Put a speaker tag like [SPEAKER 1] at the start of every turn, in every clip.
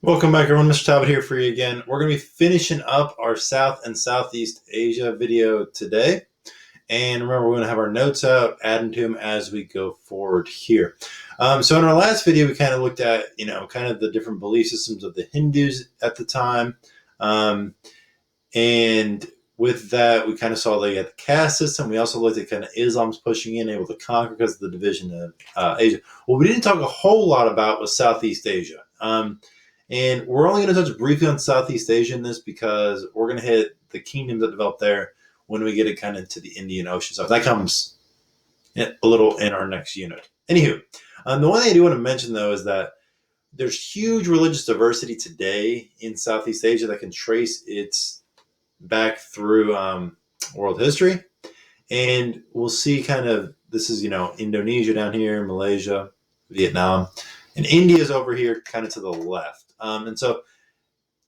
[SPEAKER 1] Welcome back, everyone. Mr. Talbot here for you again. We're going to be finishing up our South and Southeast Asia video today. And remember, we're going to have our notes out, adding to them as we go forward here. So in our last video, we kind of looked at, kind of the different belief systems of the Hindus at the time. And with that, we kind of saw they had the caste system. We also looked at kind of Islam's pushing in, able to conquer because of the division of Asia. What we didn't talk a whole lot about was Southeast Asia. And we're only going to touch briefly on Southeast Asia in this because we're going to hit the kingdoms that developed there when we get it kind of into the Indian Ocean. So that comes a little in our next unit. Anywho, the one thing I do want to mention, though, is that there's huge religious diversity today in Southeast Asia that can trace its back through world history. And we'll see kind of, this is, Indonesia down here, Malaysia, Vietnam, and India's over here kind of to the left. And so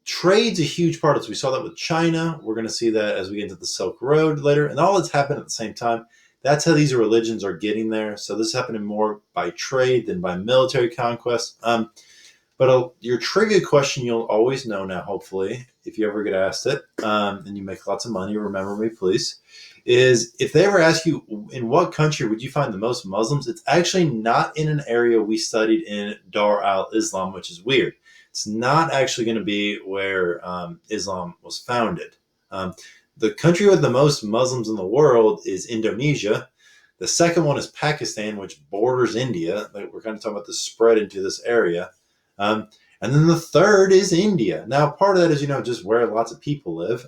[SPEAKER 1] trade's a huge part of this. We saw that with China. We're going to see that as we get into the Silk Road later. And all that's happened at the same time. That's how these religions are getting there. So this is happening more by trade than by military conquest. But your trivia question you'll always know now, hopefully, if you ever get asked it, and you make lots of money, remember me, please, is if they ever ask you, in what country would you find the most Muslims, it's actually not in an area we studied in Dar al-Islam, which is weird. It's not actually going to be where Islam was founded. The country with the most Muslims in the world is Indonesia. The second one is Pakistan, which borders India. We're kind of talking about the spread into this area. And then the third is India. Now, part of that is, just where lots of people live.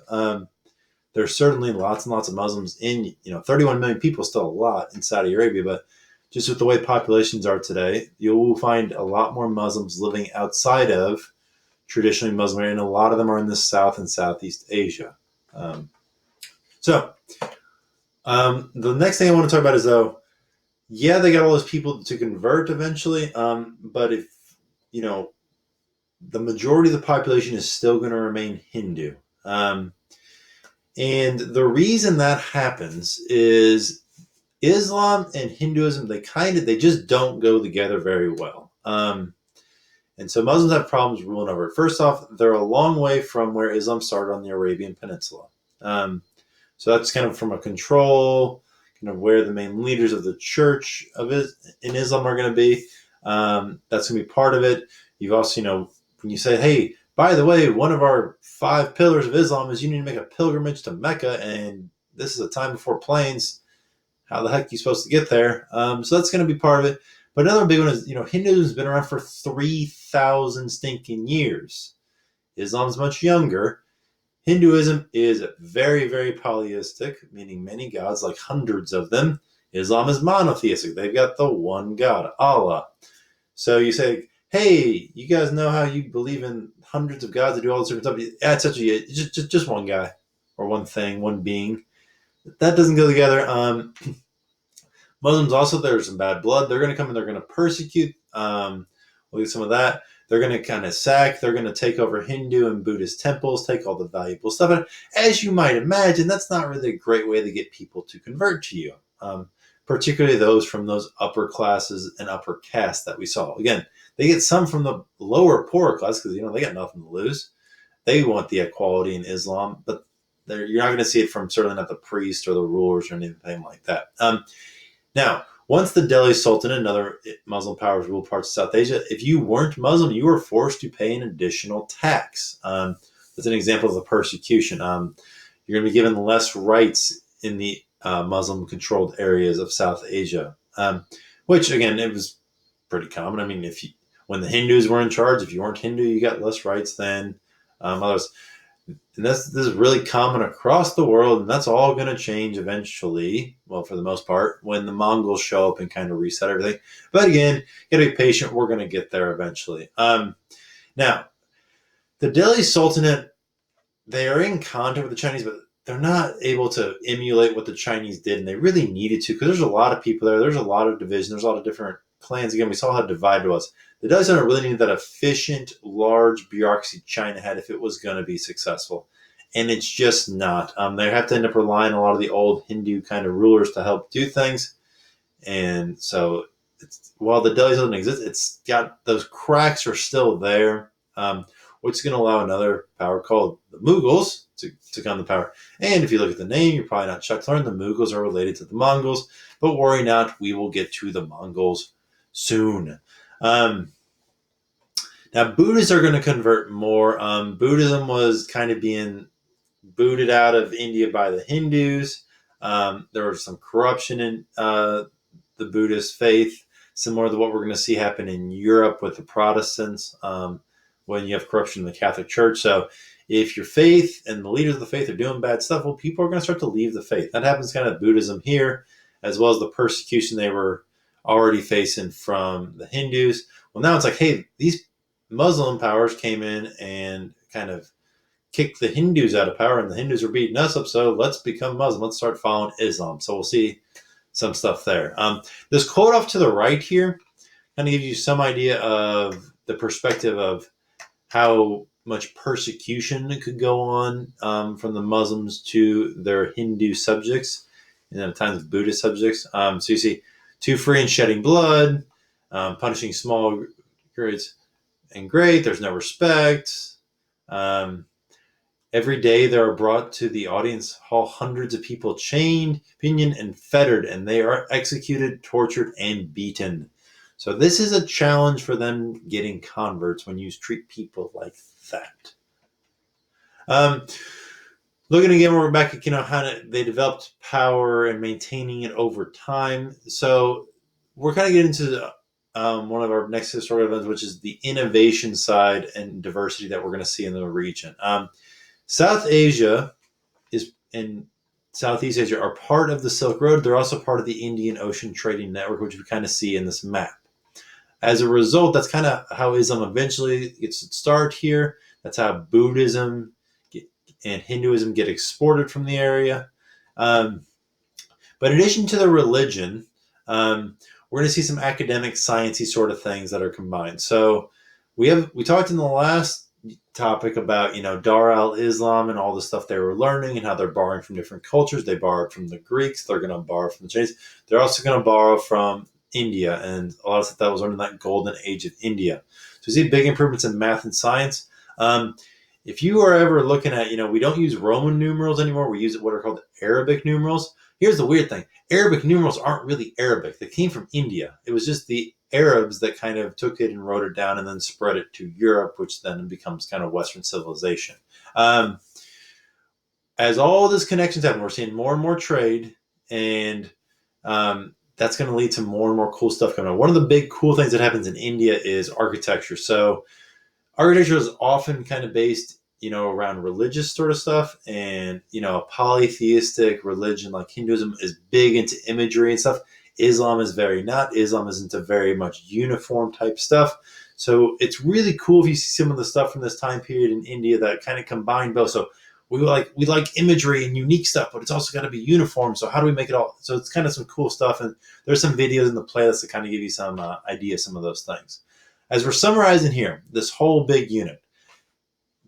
[SPEAKER 1] There's certainly lots and lots of Muslims in, 31 million people is still a lot in Saudi Arabia, but just with the way populations are today, you will find a lot more Muslims living outside of traditionally Muslim area, and a lot of them are in the South and Southeast Asia. The next thing I want to talk about is, though, yeah, they got all those people to convert eventually, but if, the majority of the population is still going to remain Hindu. And the reason that happens is Islam and Hinduism, they just don't go together very well. And so Muslims have problems ruling over it. First off, they're a long way from where Islam started on the Arabian Peninsula. So that's kind of from a control, kind of where the main leaders of the church in Islam are going to be. That's going to be part of it. You've also, when you say, hey, by the way, one of our 5 pillars of Islam is you need to make a pilgrimage to Mecca, and this is a time before planes. How the heck are you supposed to get there? So that's going to be part of it. But another big one is, Hinduism has been around for 3,000 stinking years. Islam's much younger. Hinduism is very, very polytheistic, meaning many gods, like hundreds of them. Islam is monotheistic. They've got the one God, Allah. So you say, hey, you guys know how you believe in hundreds of gods that do all this different stuff? That's actually just one guy or one thing, one being. That doesn't go together. Muslims also, there's some bad blood. They're going to come and they're going to persecute. We'll get some of that. They're going to kind of they're going to take over Hindu and Buddhist temples, take all the valuable stuff. And as you might imagine, that's not really a great way to get people to convert to you, particularly those from those upper classes and upper castes that we saw. Again, they get some from the lower, poorer class because, they got nothing to lose. They want the equality in Islam, but you're not going to see it from certainly not the priests or the rulers or anything like that. Now, once the Delhi Sultanate and other Muslim powers ruled parts of South Asia, if you weren't Muslim, you were forced to pay an additional tax. That's an example of the persecution. You're going to be given less rights in the Muslim-controlled areas of South Asia, which, again, it was pretty common. I mean, when the Hindus were in charge, if you weren't Hindu, you got less rights than others. And this is really common across the world, and that's all going to change eventually, well, for the most part, when the Mongols show up and kind of reset everything. But again, you got to be patient. We're going to get there eventually. Now, the Delhi Sultanate, they are in contact with the Chinese, but they're not able to emulate what the Chinese did, and they really needed to because there's a lot of people there. There's a lot of division. There's a lot of different clans. Again, we saw how divided it was. The Delhi Sultanate really needed that efficient, large bureaucracy China had if it was going to be successful. And it's just not. They have to end up relying on a lot of the old Hindu kind of rulers to help do things. And so while the Delhi doesn't exist, it's got those cracks are still there. which is going to allow another power called the Mughals to come to power. And if you look at the name, you're probably not shocked to learn the Mughals are related to the Mongols, but worry not, we will get to the Mongols soon. Now, Buddhists are going to convert more. Buddhism was kind of being booted out of India by the Hindus. There was some corruption in the Buddhist faith, similar to what we're going to see happen in Europe with the Protestants when you have corruption in the Catholic Church. So if your faith and the leaders of the faith are doing bad stuff, well, people are going to start to leave the faith. That happens kind of Buddhism here, as well as the persecution they were already facing from the Hindus. Well, now it's like, hey, these Muslim powers came in and kind of kicked the Hindus out of power, and the Hindus are beating us up, so let's become Muslim. Let's start following Islam. So we'll see some stuff there. This quote off to the right here kind of gives you some idea of the perspective of how much persecution could go on from the Muslims to their Hindu subjects and at times Buddhist subjects. So you see, too free and shedding blood, punishing small grades and great. There's no respect. Every day there are brought to the audience hall hundreds of people chained, pinioned, and fettered, and they are executed, tortured, and beaten. So this is a challenge for them getting converts when you treat people like that. Looking again, we're back at how they developed power and maintaining it over time. So we're kind of getting into one of our next historical events, which is the innovation side and diversity that we're going to see in the region. South Asia and Southeast Asia are part of the Silk Road. They're also part of the Indian Ocean Trading Network, which we kind of see in this map. As a result, that's kind of how Islam eventually gets its start here. That's how Buddhism and Hinduism get exported from the area. But in addition to the religion, we're going to see some academic, sciencey sort of things that are combined. So we talked in the last topic about Dar al-Islam and all the stuff they were learning and how they're borrowing from different cultures. They borrowed from the Greeks. They're going to borrow from the Chinese. They're also going to borrow from India, and a lot of stuff that was learned in that golden age of India. So you see big improvements in math and science. If you are ever looking at, we don't use Roman numerals anymore. We use what are called Arabic numerals. Here's the weird thing. Arabic numerals aren't really Arabic. They came from India. It was just the Arabs that kind of took it and wrote it down and then spread it to Europe, which then becomes kind of Western civilization. As all this connections happen, we're seeing more and more trade, and that's going to lead to more and more cool stuff coming on. One of the big cool things that happens in India is architecture. So architecture is often kind of based, around religious sort of stuff, and, a polytheistic religion like Hinduism is big into imagery and stuff. Islam is very not. Islam is into very much uniform type stuff. So it's really cool if you see some of the stuff from this time period in India that kind of combine both. So we like imagery and unique stuff, but it's also got to be uniform. So how do we make it all? So it's kind of some cool stuff. And there's some videos in the playlist that kind of give you some idea of some of those things. As we're summarizing here, this whole big unit,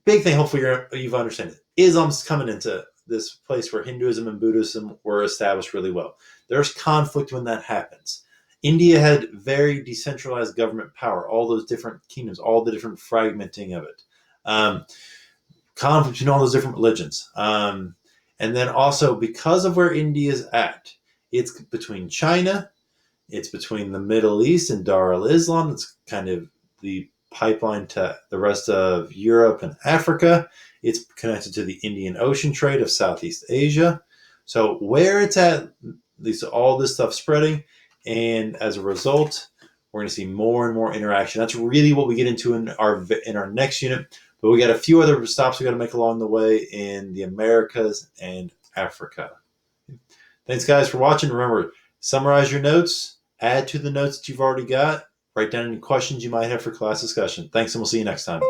[SPEAKER 1] big thing, hopefully you've understood it. Islam's coming into this place where Hinduism and Buddhism were established really well. There's conflict when that happens. India had very decentralized government power, all those different kingdoms, all the different fragmenting of it. Conflict between all those different religions. And then also, because of where India is at, it's between China, it's between the Middle East and Dar al-Islam. It's kind of the pipeline to the rest of Europe and Africa. It's connected to the Indian Ocean trade of Southeast Asia. So where it's at, leads to all this stuff spreading. And as a result, we're going to see more and more interaction. That's really what we get into in our next unit. But we got a few other stops we got to make along the way in the Americas and Africa. Thanks, guys, for watching. Remember, summarize your notes, add to the notes that you've already got, write down any questions you might have for class discussion. Thanks, and we'll see you next time.